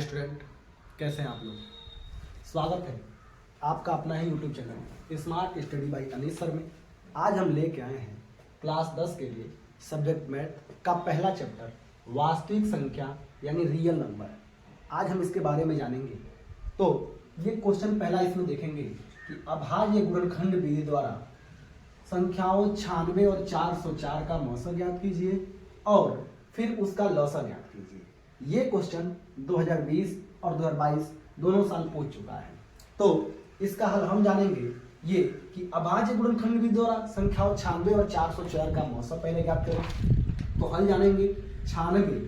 Student, कैसे हैं आप लोग। स्वागत है आपका अपना ही YouTube channel smart study by Anees sir में। आज हम लेके आए हैं क्लास 10 के लिए सब्जेक्ट मैथ का पहला चैप्टर वास्तविक संख्या यानी रियल नंबर। आज हम इसके बारे में जानेंगे। तो ये क्वेश्चन पहला इसमें देखेंगे कि अभाज्य गुणनखंड विधि द्वारा संख्याओं 96 और 404 का मौसा ज्ञात कीजिए और फिर उसका लौसा ज्ञात कीजिए। ये क्वेश्चन 2020 और 2022 दोनों साल पूछ चुका है। तो इसका हल हम जानेंगे ये कि अभाज्य गुणनखंड विधि द्वारा संख्याओं 96 और 404 का मौसा पहले ज्ञात करें। तो हल जानेंगे 96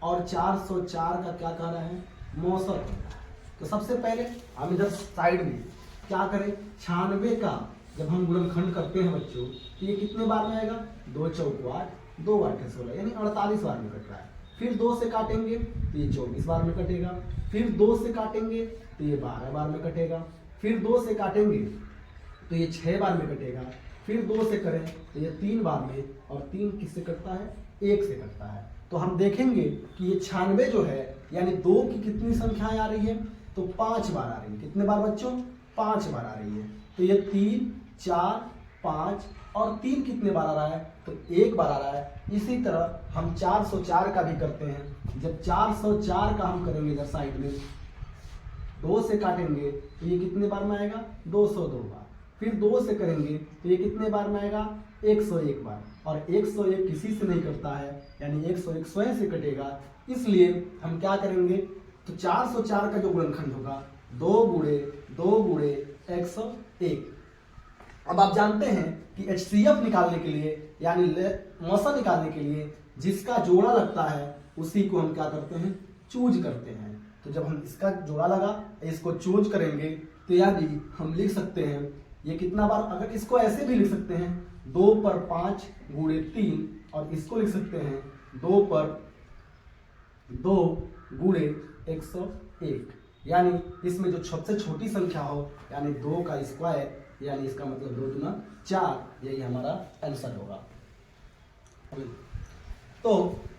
और 404 का क्या कह रहा है, मौसा कह रहा है। तो सबसे पहले हम इधर साइड में क्या करें, 96 का जब हम गुणनखंड करते हैं बच्चों तो ये कितने बार में आएगा, 2 चौक 8, 2 8 16 यानी 48 बार में कट रहा है। फिर 2 से काटेंगे तो ये 24 बार में कटेगा। फिर 2 से काटेंगे तो ये 12 बार में कटेगा। फिर 2 से काटेंगे तो ये 6 बार में कटेगा। फिर 2 से करें तो ये 3 बार में, और 3 किससे कटता है, 1 से कटता है। तो हम देखेंगे कि ये 96 जो है यानी 2 की कितनी संख्याएं आ रही है, तो 5 बार आ रही है। कितने बार बच्चों, 5 बार आ रही है। तो ये 3 4 5 और 3 कितने बार आ रहा है, तो 1 बार आ रहा है। इसी तरह हम 404 का भी करते हैं। जब 404 का हम करेंगे इधर साइड में 2 से काटेंगे तो ये कितने बार में आएगा, 202 बार। फिर 2 से करेंगे तो ये कितने बार में आएगा, 101 बार। और 101 किसी से नहीं कटता है यानी 101 स्वयं से कटेगा। इसलिए हम क्या करेंगे, तो 404 का जो गुणनखंड होगा 2 गुणे 2 गुणे 101। अब आप जानते हैं कि HCF निकालने के लिए यानी मौसा निकालने के लिए जिसका जोड़ा लगता है उसी को हम क्या करते हैं, चूज करते हैं। तो जब हम इसका जोड़ा लगा इसको चूज करेंगे तो यानी हम लिख सकते हैं ये कितना बार, अगर इसको ऐसे भी लिख सकते हैं 2 पर 5 गुणे 3, और इसको लिख सकते हैं 2 पर 2 गुणे 101। यानी इसमें जो सबसे छोटी संख्या हो यानी 2 का स्क्वायर यानी इसका मतलब 2 दूना 4, यही हमारा आंसर होगा। तो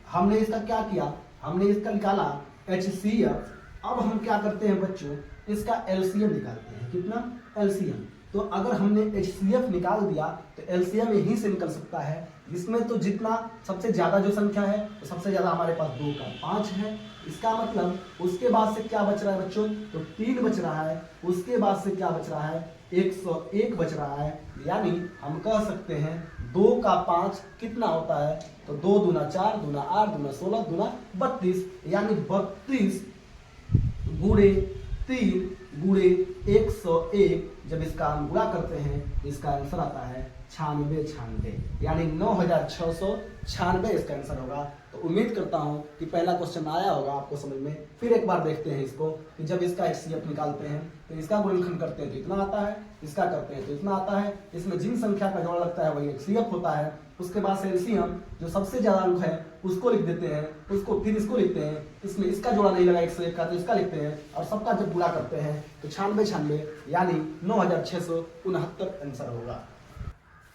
हमने इसका क्या किया, हमने इसका निकाला HCF। अब हम क्या करते हैं बच्चों, इसका LCM निकालते हैं। कितना, LCM। तो अगर हमने HCF निकाल दिया तो LCM यहीं से निकल सकता है, जिसमें तो जितना सबसे ज्यादा जो संख्या है तो सबसे ज्यादा हमारे पास 2 का 5 है। इसका मतलब उसके बाद से क्या बच रहा है बच्चों, तो 3 बच रहा है। उसके बाद से क्या बच रहा है, 101 बच रहा है। यानी हम कह सकते हैं 2 का 5 कितना होता है, तो 2 दूना 4 दूना 8 दूना 16 दूना 32 यानी 32 गुणे 3 गुणे 101। जब इसका हम गुणा करते हैं इसका आंसर आता है 96 यानी 9696 इसका आंसर होगा। तो उम्मीद करता हूं कि पहला क्वेश्चन आया होगा आपको समझ में। फिर एक बार देखते हैं इसको कि जब इसका HCF निकालते हैं तो इसका गुणनखंड करते हैं तो इतना आता है, इसका करते हैं तो इतना आता है। इसमें जिन संख्या का जोड़ा लगता है वही HCF होता है। उसके बाद से LCM जो सबसे ज्यादा अंक है उसको लिख देते हैं, उसको फिर इसको लिखते हैं। इसमें इसका जोड़ा नहीं लगा 101 का तो इसका लिखते हैं, और सबका जब गुणा करते हैं तो 96 यानी 9669 आंसर होगा।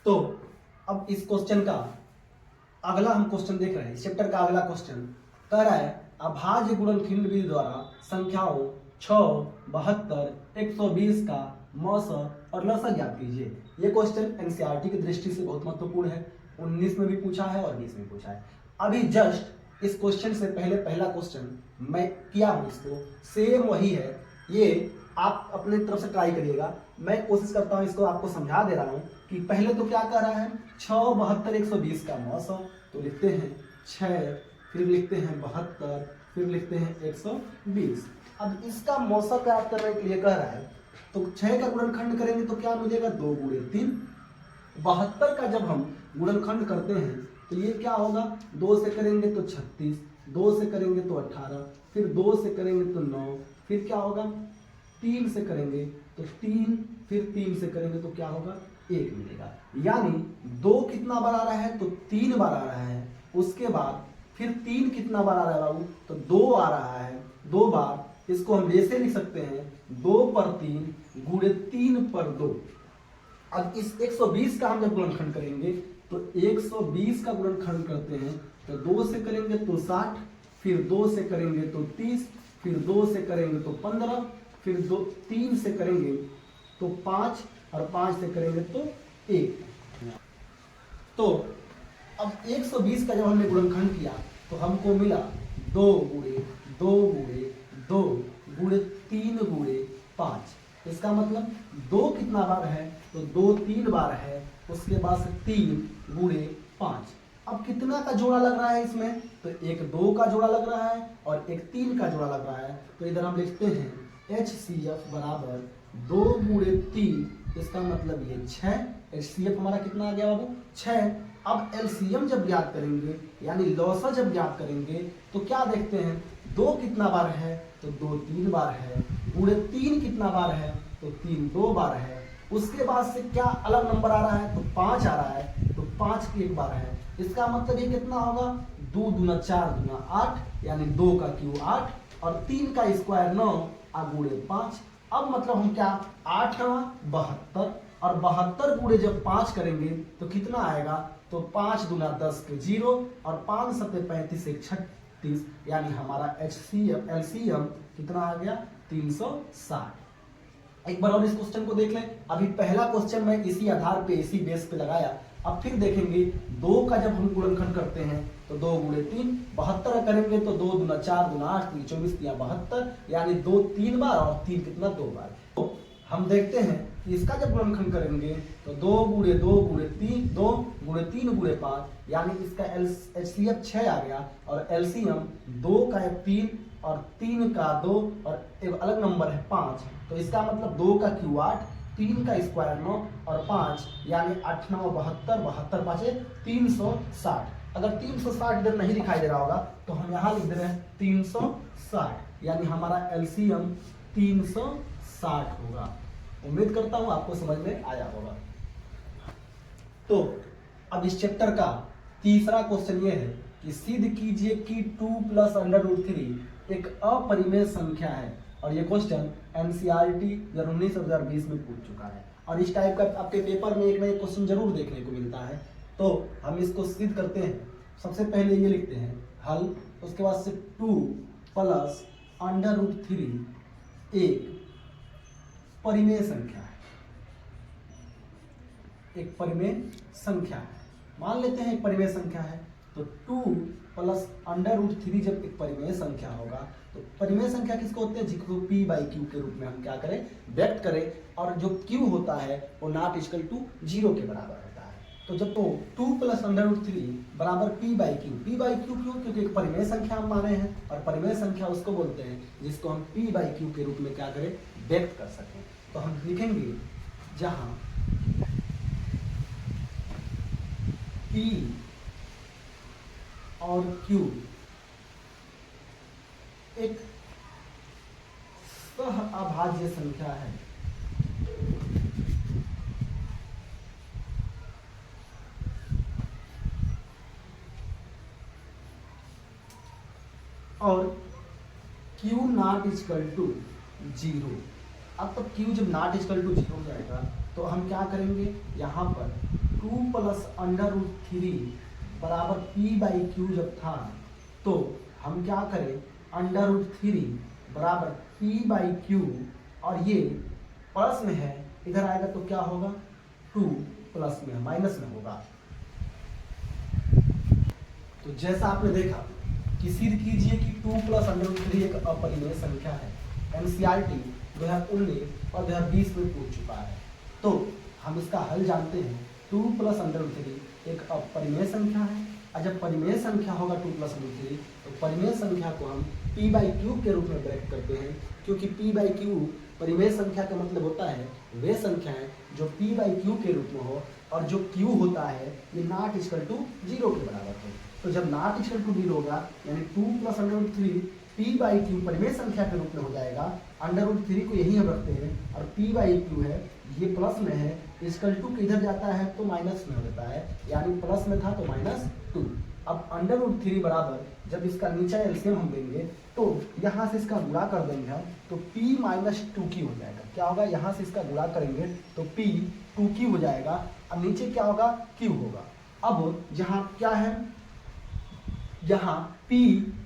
तो अब इस क्वेश्चन का अगला हम क्वेश्चन देख रहे हैं। इस चैप्टर का अगला क्वेश्चन कह रहा है अभाज्य गुणनखंड विधि द्वारा संख्याओं 6, 72, 120 का मौसा और लसा ज्ञात कीजिए। ये क्वेश्चन NCERT की दृष्टि से बहुत महत्वपूर्ण है। 19 में भी पूछा है और 20 में पूछा है। अभी जस्ट इस क्वेश्चन से पहले पहला क्वेश्चन मैं किया हूं, इसको सेम वही है। ये आप अपने तरफ से ट्राई करिएगा। मैं कोशिश करता हूं इसको आपको समझा दे रहा हूं कि पहले तो क्या कर रहा है, 6, 72, 120 का मौसा। तो लिखते हैं 6, फिर लिखते हैं 72, फिर लिखते हैं 120। अब इसका मौसा प्राप्त करने के लिए कह रहा है तो 6 का गुणनखंड करेंगे तो क्या मिलेगा, 2 गुणे 3। 72 का जब हम गुणनखंड करते हैं तो ये क्या होगा, 2 से करेंगे तो 36, 2 से करेंगे तो 18, फिर 2 से करेंगे तो 9, फिर क्या होगा 3 से करेंगे तो 3, फिर 3 से करेंगे तो क्या होगा 1 मिलेगा। यानी 2 कितना बार आ रहा है, तो 3 बार आ रहा है। उसके बाद फिर 3 कितना बार आ रहा है बाबू, तो 2 आ रहा है 2 बार। इसको हम ऐसे लिख सकते हैं 2 पर 3 गुणे 3 पर 2। अब इस 120 का हम जब गुणनखंड करेंगे तो 120 का गुणनखंड करते हैं तो 2 से करेंगे तो 60, फिर 2 से करेंगे तो 30, फिर 2 से करेंगे तो 15, फिर 3 से करेंगे तो 5 और 5 से करेंगे तो 1। तो अब 120 का जब हमने गुणनखंड किया तो हमको मिला 2 गुणे 2 गुणे 2 गुणे 3 गुणे 5। इसका मतलब 2 कितना बार है, तो 2 3 बार है, उसके बाद से 3 गुणे 5। अब कितना का जोड़ा लग रहा है इसमें, तो एक 2 का जोड़ा लग रहा है और एक 3 का जोड़ा लग रहा है। तो इधर हम लिखते हैं HCF बराबर 2 गुणे 3, इसका मतलब ये 6। HCF हमारा कितना आ गया बाबू, 6। अब LCM जब ज्ञात करेंगे यानी लौसा जब ज्ञात करेंगे तो क्या देखते हैं, 2 कितना बार है, तो 2 3 बार है, गुणे 3 कितना बार है, तो 3 2 बार है। उसके बाद से क्या अलग नंबर आ रहा है, तो 5 आ रहा है, तो 5 एक बार है। इसका मतलब ये कितना होगा, 2 दूना 4 दूना 8, यानी 2 का क्यू 8 और 3 का स्क्वायर 9 और गुणे 5। अब मतलब हम क्या 8 72 और 72 गुणे जब 5 करेंगे तो कितना आएगा, तो 5 दूना 10 के 0 और 5 सत्ते 35 एक 36, यानी हमारा LCM कितना आ गया 360। एक बार और इस क्वेश्चन को देख लें। अभी पहला क्वेश्चन मैं इसी आधार पे इसी बेस पे लगाया। अब फिर देखेंगे 2 का जब हम गुणनखंड करते हैं तो 2 गुणे 3 72 करेंगे तो 2 दूना 4 दूना 8 3 24 या 72, यानी 2 3 बार और 3 कितना 2 बार। तो हम देखते हैं कि इसका जब गुणनखंड करेंगे तो 2 गुणे 2 गुणे 3 2 गुणे 3 गुणे 5, यानी इसका HCF 6 आ गया और LCM 2 का 3 और 3 का 2 और एक अलग नंबर है 5। तो इसका मतलब 2 का क्यू 8, 3 का स्क्वायर 9 और 5, यानी 8 9 72 72 5 360। अगर 360 इधर नहीं दिखाई दे रहा होगा तो हम यहाँ लिख दे रहे हैं 360, यानी हमारा LCM 360 होगा। उम्मीद करता हूं आपको समझ में आया होगा। तो अब इस चैप्टर का तीसरा क्वेश्चन ये है कि सिद्ध कीजिए कि 2 + √3 एक अपरिमेय संख्या है। और ये क्वेश्चन NCERT 2019-2020 में पूछ चुका है और इस टाइप का आपके पेपर में एक ना एक क्वेश्चन जरूर देखने को मिलता है। तो हम इसको सिद्ध करते हैं। सबसे पहले ये लिखते हैं हल, उसके बाद से 2 + √3 एक परिमेय संख्या है, एक परिमेय संख्या है। मान लेते हैं एक परिमेय संख्या है, तो 2 + √3 जब एक परिमेय संख्या होगा तो परिमेय संख्या किसको होते हैं, जिसको P/Q के रूप में हम क्या करें, व्यक्त करें। और जो Q होता है वो ≠ 0 के बराबर होता है। तो जब तो 2 + √3 बराबर P/Q क्यों, क्योंकि एक परिमेय संख्या हम माने हैं और परिमेय संख्या उसको बोलते हैं जिसको हम P/Q के रूप में क्या करें, व्यक्त कर सकें। तो हम लिखेंगे जहां P और Q एक सहअभाज्य संख्या है और Q ≠ 0। अब तो Q जब ≠ 0 हो जाएगा तो हम क्या करेंगे, यहाँ पर 2 + √3 बराबर P/Q जब था तो हम क्या करें, √3 बराबर P/Q और ये प्लस में है, इधर आएगा तो क्या होगा, 2 प्लस में माइनस में होगा। तो जैसा आपने देखा कि सिद्ध कीजिए कि 2 + √3 एक अपरिमेय संख्या है। NCERT 2019 और 2020 में पूछ चुका है। तो हम इसका हल जानते हैं। 2 + √3 एक अपरिमेय संख्या है और जब परिमेय संख्या होगा 2 + √3 तो परिमेय संख्या को हम P/Q के रूप में व्यक्त करते हैं, क्योंकि P/Q परिमेय संख्या का मतलब होता है वे संख्याएं जो P/Q के रूप में हो और जो Q होता है ये ≠ 0 के बराबर हो। तो जब ≠ 0 होगा यानी 2 + √3 P/Q परिमेय संख्या के रूप में हो जाएगा। √3 को यही हम रखते हैं और P/Q है ये प्लस में है, = इधर जाता है तो माइनस में हो जाता है, यानी प्लस में था तो -2। अब √3 बराबर जब इसका नीचा LCM हम देंगे तो यहाँ से इसका गुणा कर देंगे हम तो P - 2Q हो जाएगा। क्या होगा, यहाँ से इसका गुणा करेंगे तो P 2Q हो जाएगा। अब नीचे क्या होगा, Q होगा। अब जहाँ क्या है, यहाँ P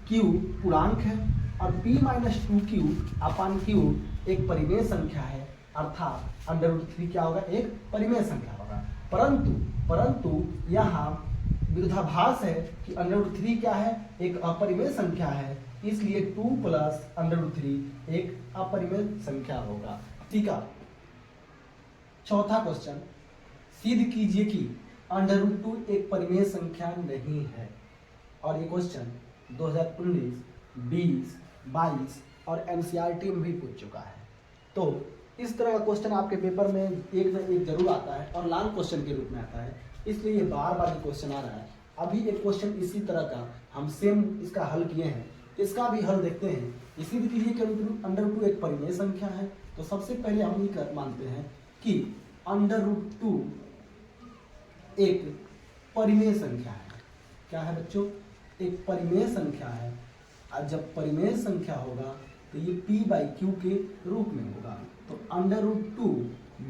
Q पूर्णांक है और p माइनस टू क्यू अपान क्यू एक परिमेय संख्या है, अर्थात √3 क्या होगा, एक परिमेय संख्या होगा। परंतु यहाँ विरोधाभास है कि √3 क्या है, एक अपरिमेय संख्या है, इसलिए 2 प्लस √3 एक अपरिमेय संख्या होगा। ठीक है, चौथा क्वेश्चन, सिद्ध कीजिए कि √2 एक परिमेय संख्या नहीं है। और ये क्वेश्चन 2019, 20, 22 और एनसीईआरटी में भी पूछ चुका है। तो इस तरह का क्वेश्चन आपके पेपर में एक न एक जरूर आता है और लॉन्ग क्वेश्चन के रूप में आता है, इसलिए ये बार बार क्वेश्चन आ रहा है। अभी एक क्वेश्चन इसी तरह का हम सेम इसका हल किए हैं, इसका भी हल देखते हैं। इसी कीजिए कि √2 एक परिमेय संख्या है, तो सबसे पहले हम ये मानते हैं कि √2 एक परिमेय संख्या है। क्या है बच्चों, एक परिमेय संख्या है। और जब परिमेय संख्या होगा तो ये p/q के रूप में होगा। तो √2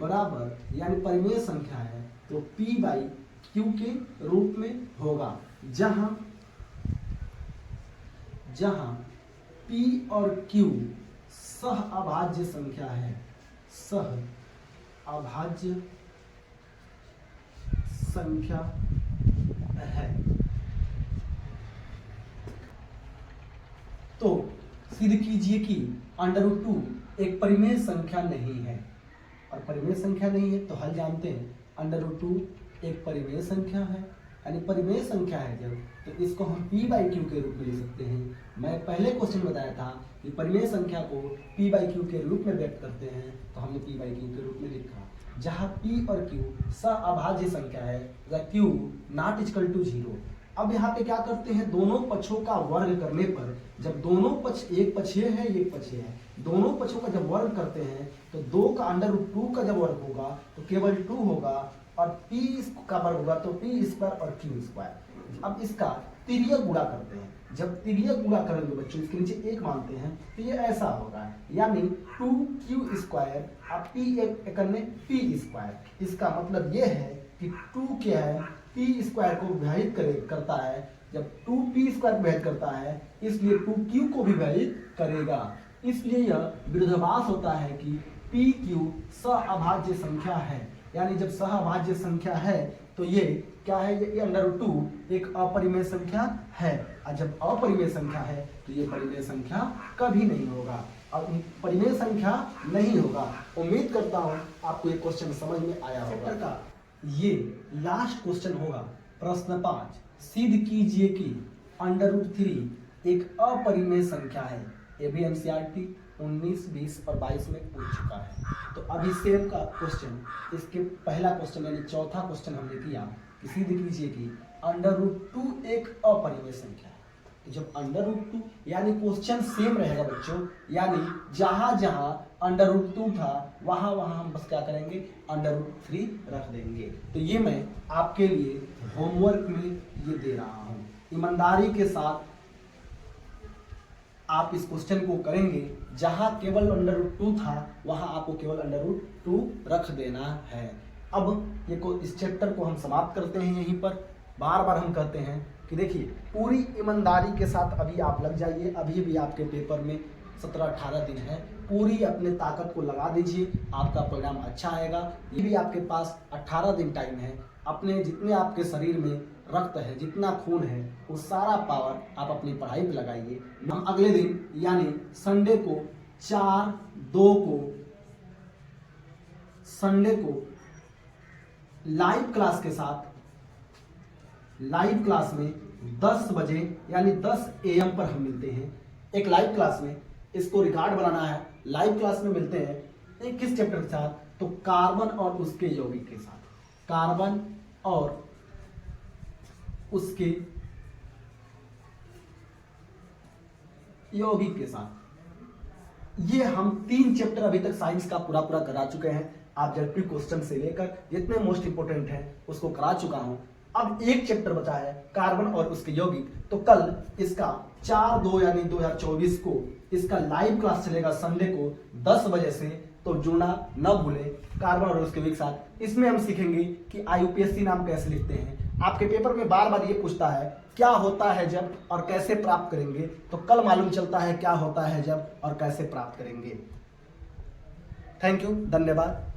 बराबर, यानी परिमेय संख्या है तो p/q के रूप में होगा, जहां p और q सह अभाज्य संख्या है, सह अभाज्य संख्या है। तो सिद्ध कीजिए कि √2 एक परिमेय संख्या नहीं है। और परिमेय संख्या नहीं है तो हल जानते हैं, √2 एक परिमेय संख्या है, यानी परिमेय संख्या है जब, तो इसको हम p/q के रूप में लिख सकते हैं। मैं पहले क्वेश्चन बताया था कि परिमेय संख्या को p/q के रूप में व्यक्त करते हैं, तो हमने p/q के रूप में लिखा। जहां p और q सअभाज्य संख्या है, q नॉट इक्वल टू 0। अब यहाँ पे क्या करते हैं, दोनों पक्षों का वर्ग करने पर, जब दोनों पक्ष, एक पक्ष ये है एक पक्ष ये है, दोनों पक्षों का जब वर्ग करते हैं तो 2 का √2 का जब वर्ग होगा तो केवल 2 होगा, और p का वर्ग होगा तो p² और q²। अब इसका तिर्यक गुणा करते हैं, जब तिर्यक गुणा करेंगे बच्चों, इसके नीचे 1 मानते हैं, तो ये ऐसा होगा, यानी 2q² और p²। इसका मतलब ये है कि 2 क्या है, p² को विभाजित करता है। जब 2p² को विभाजित करता है, इसलिए 2q को भी विभाजित करेगा। इसलिए यह विरोधाभास होता है कि pq सअभाज्य संख्या है, यानी जब सहअभाज्य संख्या है तो ये क्या है, ये √2 एक अपरिमेय संख्या है, और जब अपरिमेय संख्या है तो ये परिमेय संख्या कभी नहीं होगा। और परिमेय संख्या नहीं होगा। उम्मीद करता हूं आपको ये क्वेश्चन समझ में आया होगा। का ये लास्ट क्वेश्चन होगा, प्रश्न 5, सिद्ध कीजिए कि √3 एक अपरिमेय संख्या है। ये भी एनसीईआरटी 19, 20 और 22 में पूछ चुका है। तो अभी सेम का क्वेश्चन, इसके पहला क्वेश्चन यानी चौथा क्वेश्चन हमने किया कि सिद्ध कीजिए कि √2 एक अपरिमेय संख्या है। तो जब √2, यानी क्वेश्चन सेम रहेगा बच्चों, यानी जहां जहां √2 था वहां वहां हम बस क्या करेंगे, √3 रख देंगे। तो ये मैं आपके लिए होमवर्क में ये दे रहा हूं। ईमानदारी के साथ आप इस क्वेश्चन को करेंगे, जहां केवल √2 था वहां आपको केवल √2 रख देना है। अब ये इस चैप्टर को हम समाप्त करते हैं यहीं पर। बार बार हम कहते हैं कि देखिए, पूरी ईमानदारी के साथ अभी आप लग जाइए, अभी भी आपके पेपर में 17-18 दिन है, पूरी अपने ताकत को लगा दीजिए, आपका परिणाम अच्छा आएगा। ये भी आपके पास 18 दिन टाइम है, अपने जितने आपके शरीर में रक्त है, जितना खून है, वो सारा पावर आप अपनी पढ़ाई पे लगाइए। हम अगले दिन यानी संडे को 4/2 को, संडे को लाइव क्लास के साथ, लाइव क्लास में 10 बजे यानी 10 AM पर हम मिलते हैं। एक लाइव क्लास में, इसको रिकॉर्ड बनाना है, लाइव क्लास में मिलते हैं। किस चैप्टर के साथ, तो कार्बन और उसके यौगिक के साथ, कार्बन और उसके यौगिक के साथ। ये हम 3 चैप्टर अभी तक साइंस का पूरा करा चुके हैं। ऑब्जेक्टिव क्वेश्चन से लेकर जितने मोस्ट इंपोर्टेंट हैं उसको करा चुका हूं। अब एक चैप्टर बचा है, कार्बन और उसके यौगिक। तो कल इसका 4/2 यानी 2024 को इसका लाइव क्लास चलेगा संडे को 10 बजे से, तो जुड़ना न भूले कार्बन और उसके यौगिक साथ। इसमें हम सीखेंगे कि IUPAC नाम कैसे लिखते हैं। आपके पेपर में बार बार ये पूछता है क्या होता है जब और कैसे प्राप्त करेंगे, तो कल मालूम चलता है क्या होता है जब और कैसे प्राप्त करेंगे। थैंक यू, धन्यवाद।